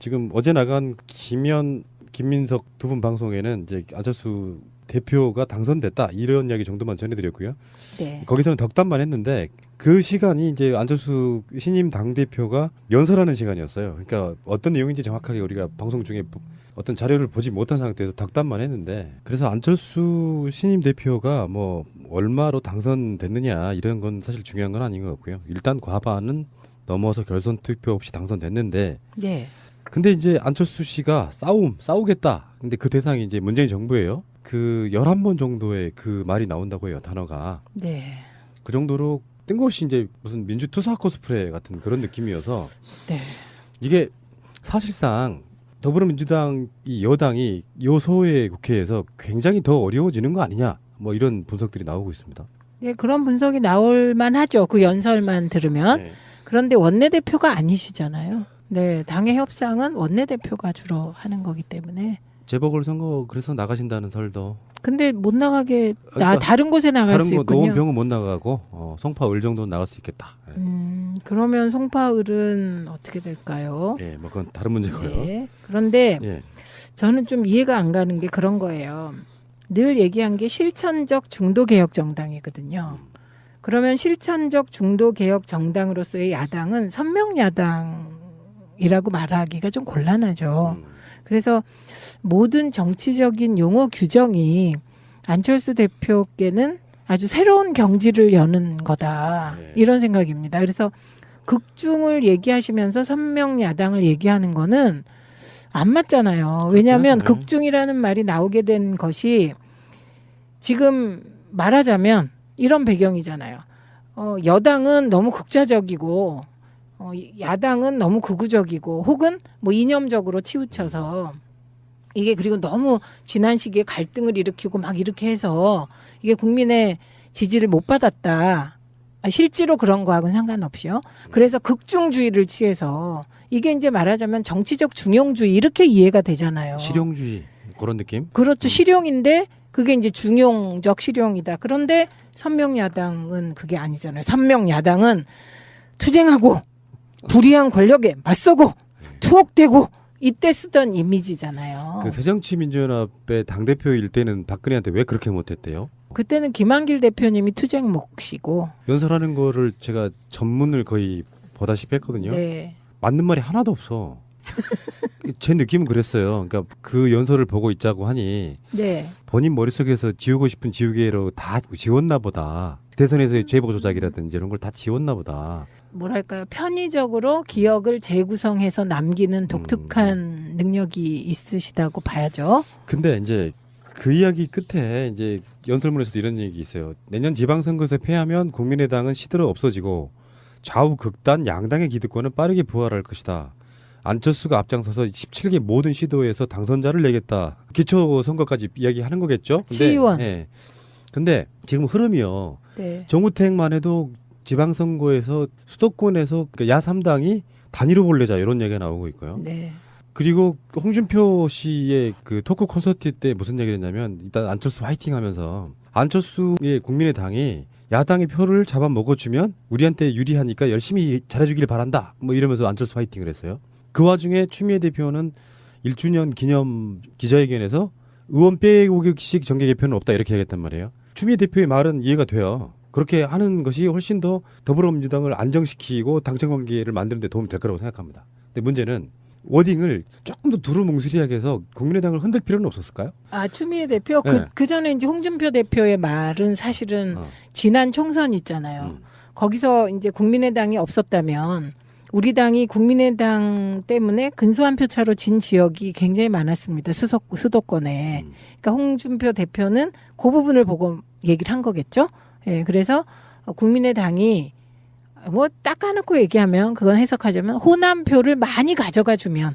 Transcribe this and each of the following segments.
지금 어제 나간 김민석 두 분 방송에는 이제 안철수 대표가 당선됐다 이런 이야기 정도만 전해드렸고요. 네. 거기서는 덕담만 했는데 그 시간이 이제 안철수 신임 당 대표가 연설하는 시간이었어요. 그러니까 어떤 내용인지 정확하게 우리가 방송 중에 어떤 자료를 보지 못한 상태에서 덕담만 했는데, 그래서 안철수 신임 대표가 뭐 얼마로 당선됐느냐 이런 건 사실 중요한 건 아닌 것 같고요. 일단 과반은 넘어서 결선 투표 없이 당선됐는데, 네. 근데 이제 안철수 씨가 싸우겠다. 근데 그 대상이 이제 문재인 정부예요. 그 11번 정도의 그 말이 나온다고 해요, 단어가. 네. 그 정도로 뜬금없이 이제 무슨 민주투사 코스프레 같은 그런 느낌이어서 네. 이게 사실상 더불어민주당 이 여당이 요소의 국회에서 굉장히 더 어려워지는 거 아니냐, 뭐 이런 분석들이 나오고 있습니다. 네, 그런 분석이 나올 만하죠. 그 연설만 들으면. 네. 그런데 원내대표가 아니시잖아요. 네, 당의 협상은 원내대표가 주로 하는 거기 때문에. 재보궐선거 그래서 나가신다는 설도. 근데 못 나가게 그러니까 다른 곳에 나갈 다른 수 거 있군요. 노원병은 못 나가고 송파 을 정도는 나갈 수 있겠다. 네. 그러면 송파을은 어떻게 될까요? 예, 뭐 그건 다른 문제고요. 네. 그런데 예. 저는 좀 이해가 안 가는 게 그런 거예요. 늘 얘기한 게 실천적 중도개혁 정당이거든요. 그러면 실천적 중도개혁 정당으로서의 야당은 선명야당이라고 말하기가 좀 곤란하죠. 그래서 모든 정치적인 용어 규정이 안철수 대표께는 아주 새로운 경지를 여는 거다. 네. 이런 생각입니다. 그래서 극중을 얘기하시면서 선명야당을 얘기하는 거는 안 맞잖아요. 왜냐하면 그렇죠. 극중이라는 말이 나오게 된 것이 지금 말하자면 이런 배경이잖아요. 여당은 너무 극좌적이고 야당은 너무 극우적이고 혹은 뭐 이념적으로 치우쳐서 이게 그리고 너무 지난 시기에 갈등을 일으키고 막 이렇게 해서 이게 국민의 지지를 못 받았다. 실제로 그런 거하고는 상관없이요. 그래서 극중주의를 취해서 이게 이제 말하자면 정치적 중용주의 이렇게 이해가 되잖아요. 실용주의 그런 느낌? 그렇죠. 실용인데 그게 이제 중용적 실용이다. 그런데 선명야당은 그게 아니잖아요. 선명야당은 투쟁하고 불이한 권력에 맞서고 투옥되고 이때 쓰던 이미지잖아요. 그 새정치민주연합의 당대표일 때는 박근혜한테 왜 그렇게 못했대요? 그때는 김한길 대표님이 투쟁 몫이고 연설하는 거를 제가 전문을 거의 보다시피 했거든요. 네. 맞는 말이 하나도 없어. 제 느낌은 그랬어요. 그러니까 그 연설을 보고 있자고 하니 네. 본인 머릿속에서 지우고 싶은 지우개로 다 지웠나 보다. 대선에서의 제보 조작이라든지 이런 걸 다 지웠나 보다. 뭐랄까요. 편의적으로 기억을 재구성해서 남기는 독특한 능력이 있으시다고 봐야죠. 근데 이제 그 이야기 끝에 이제 연설문에서도 이런 얘기 있어요. 내년 지방선거에서 패하면 국민의당은 시들어 없어지고 좌우 극단 양당의 기득권은 빠르게 부활할 것이다. 안철수가 앞장서서 17개 모든 시도에서 당선자를 내겠다. 기초 선거까지 이야기하는 거겠죠. 근데, 시의원. 예. 근데 지금 흐름이요. 네. 정우택만 해도 지방선거에서 수도권에서 야3당이 단일 후보를 내자 이런 얘기가 나오고 있고요. 네. 그리고 홍준표 씨의 그 토크 콘서트 때 무슨 얘기를 했냐면 일단 안철수 화이팅 하면서 안철수의 국민의당이 야당의 표를 잡아먹어주면 우리한테 유리하니까 열심히 잘해주길 바란다. 뭐 이러면서 안철수 화이팅을 했어요. 그 와중에 추미애 대표는 1주년 기념 기자회견에서 의원 빼고객식 정계 개편은 없다 이렇게 얘기했단 말이에요. 추미애 대표의 말은 이해가 돼요. 그렇게 하는 것이 훨씬 더 더불어민주당을 안정시키고 당정관계를 만드는 데 도움이 될 거라고 생각합니다. 근데 문제는 워딩을 조금 더 두루뭉술하게 해서 국민의당을 흔들 필요는 없었을까요? 아, 추미애 대표? 네. 그 전에 이제 홍준표 대표의 말은 사실은 지난 총선 있잖아요. 거기서 이제 국민의당이 없었다면 우리 당이 국민의당 때문에 근소한 표 차로 진 지역이 굉장히 많았습니다. 수도권에. 그러니까 홍준표 대표는 그 부분을 보고 얘기를 한 거겠죠. 예, 그래서 국민의당이 뭐 닦아놓고 얘기하면 그건 해석하자면 호남표를 많이 가져가 주면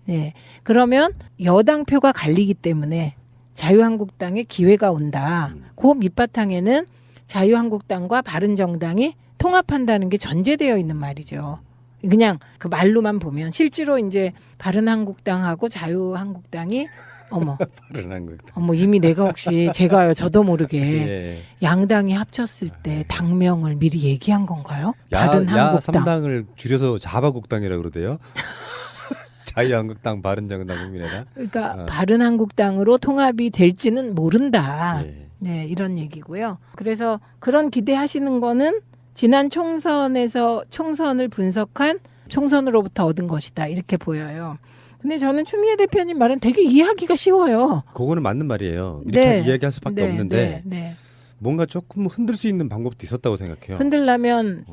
예, 그러면 여당 표가 갈리기 때문에 자유한국당에 기회가 온다. 그 밑바탕에는 자유한국당과 바른정당이 통합한다는 게 전제되어 있는 말이죠. 그냥 그 말로만 보면 실제로 이제 바른한국당하고 자유한국당이 어머 이미 내가 혹시 제가요 저도 모르게 예. 양당이 합쳤을 때 당명을 미리 얘기한 건가요? 바른한국당. 야 3당을 줄여서 자바국당이라고 그러대요. 자유한국당, 바른정당, 국민의당. 그러니까 바른한국당으로 통합이 될지는 모른다. 예. 네, 이런 얘기고요. 그래서 그런 기대하시는 거는 지난 총선에서 총선을 분석한 총선으로부터 얻은 것이다. 이렇게 보여요. 근데 저는 추미애 대표님 말은 되게 이해하기가 쉬워요. 그거는 맞는 말이에요. 이렇게 이야기할 수밖에 없는데 네. 뭔가 조금 흔들 수 있는 방법도 있었다고 생각해요. 흔들려면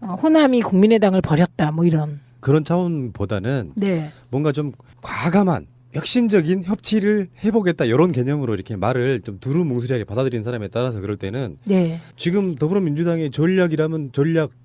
호남이 국민의당을 버렸다. 뭐 이런. 그런 차원보다는 네. 뭔가 좀 과감한 혁신적인 협치를 해보겠다 이런 개념으로 이렇게 말을 좀 두루뭉술하게 받아들이는 사람에 따라서 그럴 때는 네. 지금 더불어민주당의 전략이라면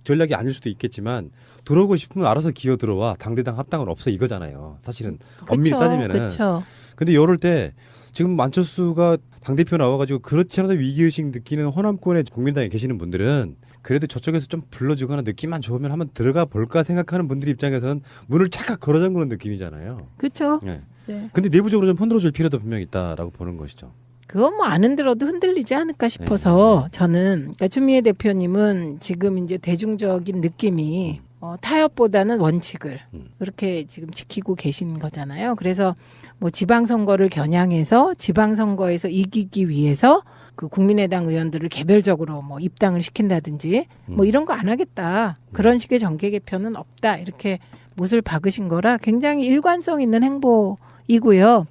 전략이 아닐 수도 있겠지만 들어오고 싶으면 알아서 기어 들어와 당대당 합당은 없어 이거잖아요. 사실은 엄밀히 따지면은. 그쵸. 근데 이럴 때 지금 안철수가 당대표 나와가지고 그렇지 않아도 위기의식 느끼는 호남권의 국민당에 계시는 분들은 그래도 저쪽에서 좀 불러주거나 느낌만 좋으면 한번 들어가 볼까 생각하는 분들 입장에서는 문을 착각 걸어 잠그는 느낌이잖아요. 그렇죠. 네. 네. 근데 내부적으로 좀 흔들어줄 필요도 분명히 있다라고 보는 것이죠. 그건 뭐 안 흔들어도 흔들리지 않을까 싶어서 저는 그러니까 추미애 대표님은 지금 이제 대중적인 느낌이 타협보다는 원칙을 그렇게 지금 지키고 계신 거잖아요. 그래서 뭐 지방선거를 겨냥해서 지방선거에서 이기기 위해서 그 국민의당 의원들을 개별적으로 뭐 입당을 시킨다든지 뭐 이런 거 안 하겠다. 그런 식의 정계 개편은 없다. 이렇게 못을 박으신 거라 굉장히 일관성 있는 행보이고요.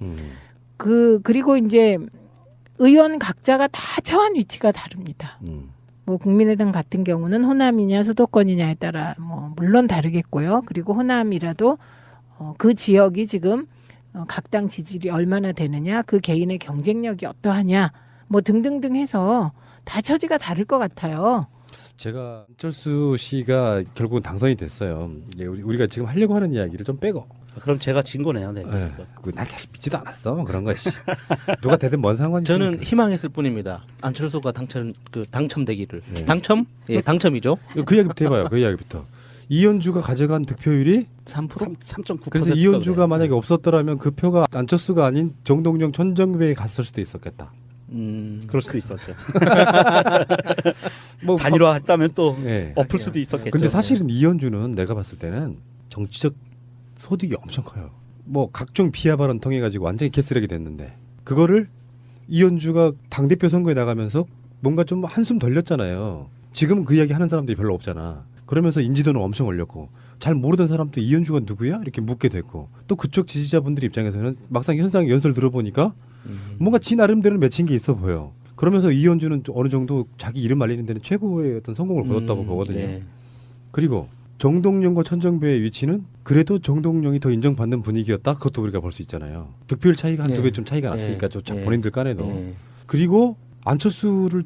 그리고 이제 의원 각자가 다 처한 위치가 다릅니다. 뭐 국민의당 같은 경우는 호남이냐 수도권이냐에 따라 뭐 물론 다르겠고요. 그리고 호남이라도 그 지역이 지금 각 당 지지율이 얼마나 되느냐, 그 개인의 경쟁력이 어떠하냐, 뭐 등등등 해서 다 처지가 다를 것 같아요. 제가 안철수 씨가 결국은 당선이 됐어요. 우리가 지금 하려고 하는 이야기를 좀 빼고. 그럼 제가 진 거네요. 네. 난 사실 믿지도 않았어. 그런 거. 누가 되든 뭔 상관이지. 저는 희망했을 뿐입니다. 안철수가 당첨되기를. 당첨? 예, 당첨이죠. 그 이야기부터 해봐요. 그 이야기부터. 이현주가 가져간 득표율이 3%? 3.9%. 그래서 이현주가 만약에 없었더라면 그 표가 안철수가 아닌 정동영, 천정배에 갔을 수도 있었겠다. 그럴 수도 있었죠. 뭐 단일화했다면 또 네. 엎을 수도 있었겠죠. 근데 사실은 이현주는 내가 봤을 때는 정치적 소득이 엄청 커요. 뭐 각종 비하 발언 통해 가지고 완전히 개쓰레기 됐는데 그거를 이현주가 당대표 선거에 나가면서 뭔가 좀 한숨 돌렸잖아요. 지금 그 이야기 하는 사람들이 별로 없잖아. 그러면서 인지도는 엄청 올렸고 잘 모르던 사람도 이현주가 누구야? 이렇게 묻게 됐고 또 그쪽 지지자분들 입장에서는 막상 현장 연설 들어보니까 뭔가 지 나름대로 맺힌 게 있어 보여. 그러면서 이현주는 어느 정도 자기 이름 알리는 데는 최고의 어떤 성공을 거뒀다고 보거든요. 네. 그리고 정동영과 천정배의 위치는 그래도 정동영이 더 인정받는 분위기였다. 그것도 우리가 볼 수 있잖아요. 득표율 차이가 한 두 배쯤 차이가 났으니까 본인들 간에도. 그리고 안철수를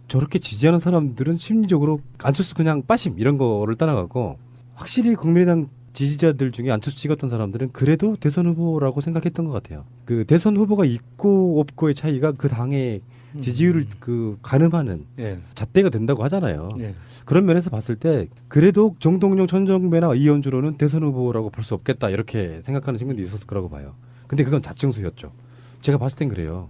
저렇게 지지하는 사람들은 심리적으로 안철수 그냥 빠심 이런 거를 떠나가고 확실히 국민의당 지지자들 중에 안철수 찍었던 사람들은 그래도 대선 후보라고 생각했던 것 같아요. 그 대선 후보가 있고 없고의 차이가 그 당의 지지율을 가늠하는 잣대가 된다고 하잖아요. 그런 면에서 봤을 때 그래도 정동영, 천정배나 이현주로는 대선 후보라고 볼 수 없겠다 이렇게 생각하는 측면도 있었을 거라고 봐요. 근데 그건 자충수였죠. 제가 봤을 땐 그래요.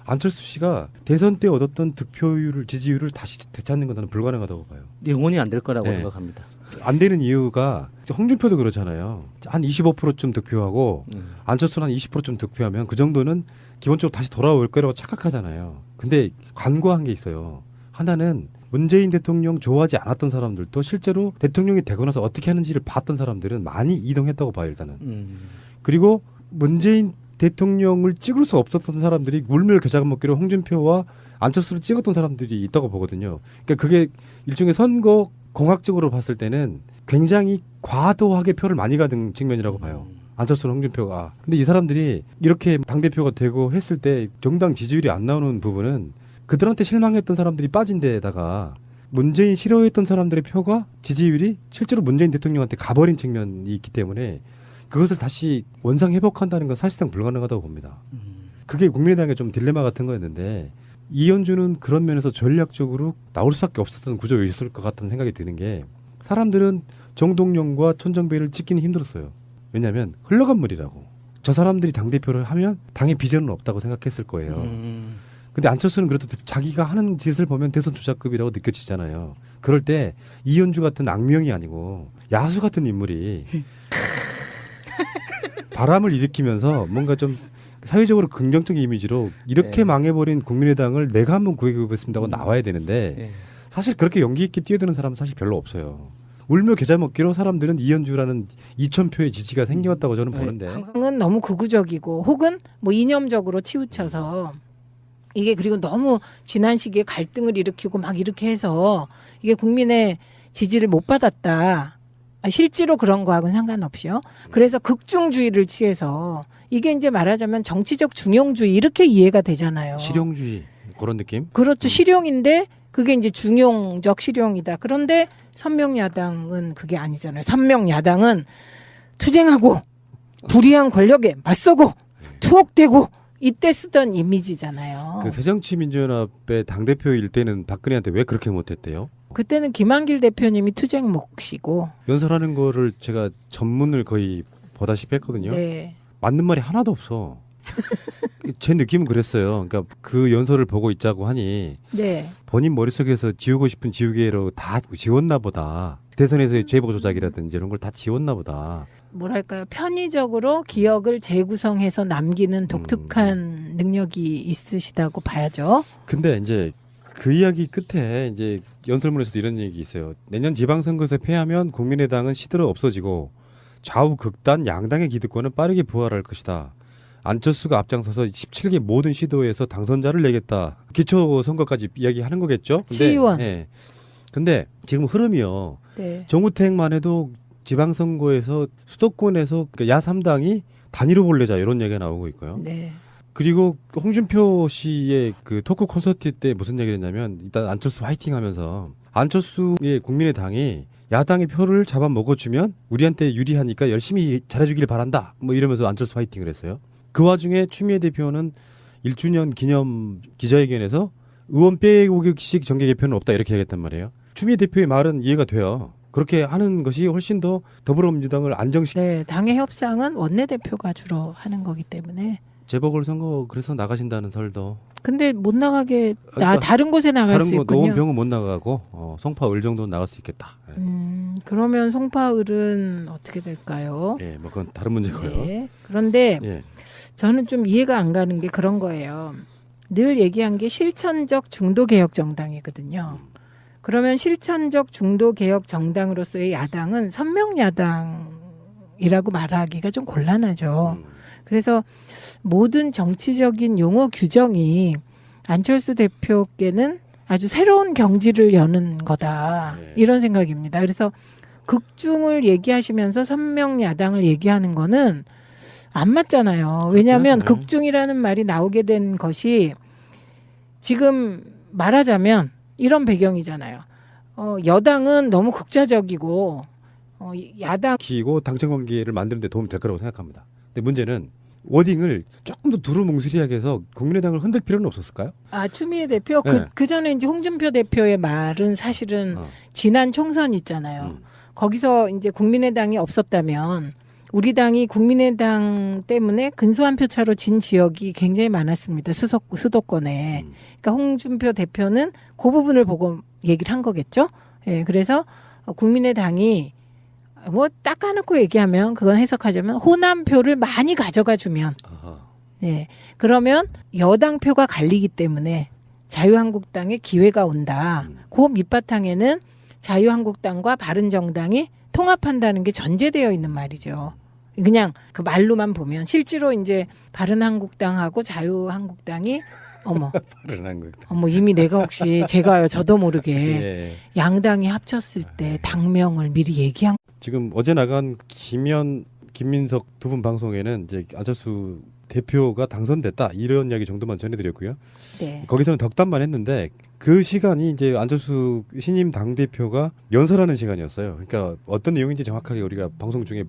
안철수 씨가 대선 때 얻었던 득표율을 지지율을 다시 되찾는 건 나는 불가능하다고 봐요. 영원히 안 될 거라고 생각합니다. 안 되는 이유가 홍준표도 그렇잖아요. 한 25%쯤 득표하고 안철수는 한 20%쯤 득표하면 그 정도는 기본적으로 다시 돌아올 거라고 착각하잖아요. 근데 간과한 게 있어요. 하나는 문재인 대통령 좋아하지 않았던 사람들도 실제로 대통령이 되고 나서 어떻게 하는지를 봤던 사람들은 많이 이동했다고 봐요. 일단은. 그리고 문재인 대통령을 찍을 수 없었던 사람들이 물밀 겨자간 먹기로 홍준표와 안철수를 찍었던 사람들이 있다고 보거든요. 그러니까 그게 일종의 선거 공학적으로 봤을 때는 굉장히 과도하게 표를 많이 가든 측면이라고 봐요. 안철수는 홍준표가. 근데 이 사람들이 이렇게 당대표가 되고 했을 때 정당 지지율이 안 나오는 부분은 그들한테 실망했던 사람들이 빠진 데다가 문재인 싫어했던 사람들의 표가 지지율이 실제로 문재인 대통령한테 가버린 측면이 있기 때문에 그것을 다시 원상 회복한다는 건 사실상 불가능하다고 봅니다. 그게 국민의당의 좀 딜레마 같은 거였는데 이현주는 그런 면에서 전략적으로 나올 수밖에 없었던 구조였을 것 같다는 생각이 드는 게 사람들은 정동영과 천정배를 찍기는 힘들었어요. 왜냐하면 흘러간 물이라고. 저 사람들이 당대표를 하면 당의 비전은 없다고 생각했을 거예요. 근데 안철수는 그래도 자기가 하는 짓을 보면 대선 주자급이라고 느껴지잖아요. 그럴 때 이현주 같은 악명이 아니고 야수 같은 인물이 바람을 일으키면서 뭔가 좀 사회적으로 긍정적인 이미지로 이렇게 네. 망해버린 국민의당을 내가 한번 구해보겠습니다 하고 나와야 되는데 예. 사실 그렇게 용기 있게 뛰어드는 사람은 사실 별로 없어요. 울며 겨자 먹기로 사람들은 이현주라는 2,000표의 지지가 생겼다고 저는 보는데 은 너무 극우적이고 혹은 뭐 이념적으로 치우쳐서 이게 그리고 너무 지난 시기에 갈등을 일으키고 막 이렇게 해서 이게 국민의 지지를 못 받았다. 실제로 그런 거하고는 상관없이요. 그래서 극중주의를 취해서 이게 이제 말하자면 정치적 중용주의 이렇게 이해가 되잖아요. 실용주의 그런 느낌? 그렇죠. 실용인데 그게 이제 중용적 실용이다. 그런데 선명야당은 그게 아니잖아요. 선명야당은 투쟁하고 불의한 권력에 맞서고 투옥되고 이때 쓰던 이미지잖아요. 그 새정치민주연합의 당대표일 때는 박근혜한테 왜 그렇게 못했대요? 그때는 김한길 대표님이 투쟁 몫이고 연설하는 거를 제가 전문을 거의 보다시피 했거든요. 네. 맞는 말이 하나도 없어. 제 느낌은 그랬어요. 그러니까 그 연설을 보고 있자고 하니 네. 본인 머릿속에서 지우고 싶은 지우개로 다 지웠나 보다. 대선에서의 제보 조작이라든지 이런 걸 다 지웠나 보다. 뭐랄까요. 편의적으로 기억을 재구성해서 남기는 독특한 능력이 있으시다고 봐야죠. 근데 이제 그 이야기 끝에 이제 연설문에서도 이런 얘기 있어요. 내년 지방선거에서 패하면 국민의당은 시들어 없어지고 좌우 극단 양당의 기득권은 빠르게 부활할 것이다. 안철수가 앞장서서 17개 모든 시도에서 당선자를 내겠다. 기초 선거까지 이야기하는 거겠죠. 근데, 시의원. 예. 근데 지금 흐름이요. 네. 정우택만 해도 지방선거에서 수도권에서 그러니까 야3당이 단일후 볼래자 이런 얘기가 나오고 있고요. 네. 그리고 홍준표 씨의 그 토크 콘서트 때 무슨 얘기를 했냐면 일단 안철수 화이팅 하면서 안철수의 국민의당이 야당의 표를 잡아 먹어주면 우리한테 유리하니까 열심히 잘해주길 바란다. 뭐 이러면서 안철수 화이팅을 했어요. 그 와중에 추미애 대표는 1주년 기념 기자회견에서 의원 빼고객식 정계 개편은 없다 이렇게 얘기했단 말이에요. 추미애 대표의 말은 이해가 돼요. 그렇게 하는 것이 훨씬 더 더불어민주당을 안정시키고 네. 당의 협상은 원내대표가 주로 하는 거기 때문에. 재보궐선거 그래서 나가신다는 설도 근데 못 나가게 그러니까 다른 곳에 나갈 다른 수 거 있군요. 노원병은 못 나가고 송파 을 정도는 나갈 수 있겠다. 그러면 송파을은 어떻게 될까요? 예, 뭐 그건 다른 문제고요. 네. 그런데 예. 저는 좀 이해가 안 가는 게 그런 거예요. 늘 얘기한 게 실천적 중도개혁 정당이거든요. 그러면 실천적 중도개혁 정당으로서의 야당은 선명야당이라고 말하기가 좀 곤란하죠. 그래서 모든 정치적인 용어 규정이 안철수 대표께는 아주 새로운 경지를 여는 거다. 네. 이런 생각입니다. 그래서 극중을 얘기하시면서 선명야당을 얘기하는 거는 안 맞잖아요. 왜냐하면 그렇죠. 네. 극중이라는 말이 나오게 된 것이 지금 말하자면 이런 배경이잖아요. 여당은 너무 극좌적이고 야당 키고 당정 관계를 만드는 데 도움이 될 거라고 생각합니다. 근데 문제는 워딩을 조금 더 두루뭉술하게 해서 국민의당을 흔들 필요는 없었을까요? 추미애 대표 네. 그 전에 이제 홍준표 대표의 말은 사실은 지난 총선 있잖아요. 거기서 이제 국민의당이 없었다면 우리 당이 국민의당 때문에 근소한 표 차로 진 지역이 굉장히 많았습니다. 수도권에. 그러니까 홍준표 대표는 그 부분을 보고 얘기를 한 거겠죠. 예, 그래서 국민의당이 뭐 닦아놓고 얘기하면 그건 해석하자면 호남표를 많이 가져가 주면 예, 그러면 여당 표가 갈리기 때문에 자유한국당에 기회가 온다. 그 밑바탕에는 자유한국당과 바른정당이 통합한다는 게 전제되어 있는 말이죠. 그냥 그 말로만 보면 실제로 이제 바른한국당하고 자유한국당이 어머 이미 내가 혹시 제가요 저도 모르게 예. 양당이 합쳤을 때 당명을 미리 얘기한 지금 어제 나간 김민석 두 분 방송에는 이제 안철수 대표가 당선됐다 이런 이야기 정도만 전해드렸고요. 네. 거기서는 덕담만 했는데 그 시간이 이제 안철수 신임 당 대표가 연설하는 시간이었어요. 그러니까 어떤 내용인지 정확하게 우리가 방송 중에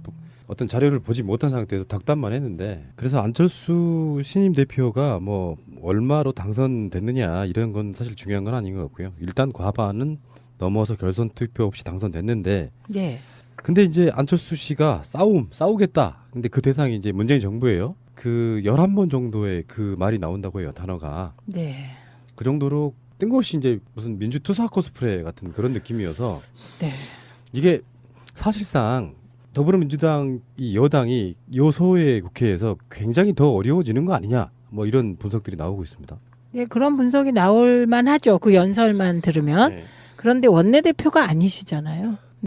어떤 자료를 보지 못한 상태에서 덕담만 했는데 그래서 안철수 신임 대표가 뭐 얼마로 당선됐느냐 이런 건 사실 중요한 건 아닌 것 같고요. 일단 과반은 넘어서 결선 투표 없이 당선됐는데 네. 근데 이제 안철수 씨가 싸우겠다. 근데 그 대상이 이제 문재인 정부예요. 그 11번 정도의 그 말이 나온다고 해요. 단어가. 네. 그 정도로 뜬금없이 이제 무슨 민주투사 코스프레 같은 그런 느낌이어서 네. 이게 사실상 더불어민주당 이 여당이 요소의 국회에서 굉장히 더 어려워지는 거 아니냐 뭐 이런 분석들이 나오고 있습니다. 네, 그런 분석이 나올 만하죠. 그 연설만 들으면. 네. 그런데 원내대표가 아니시잖아요.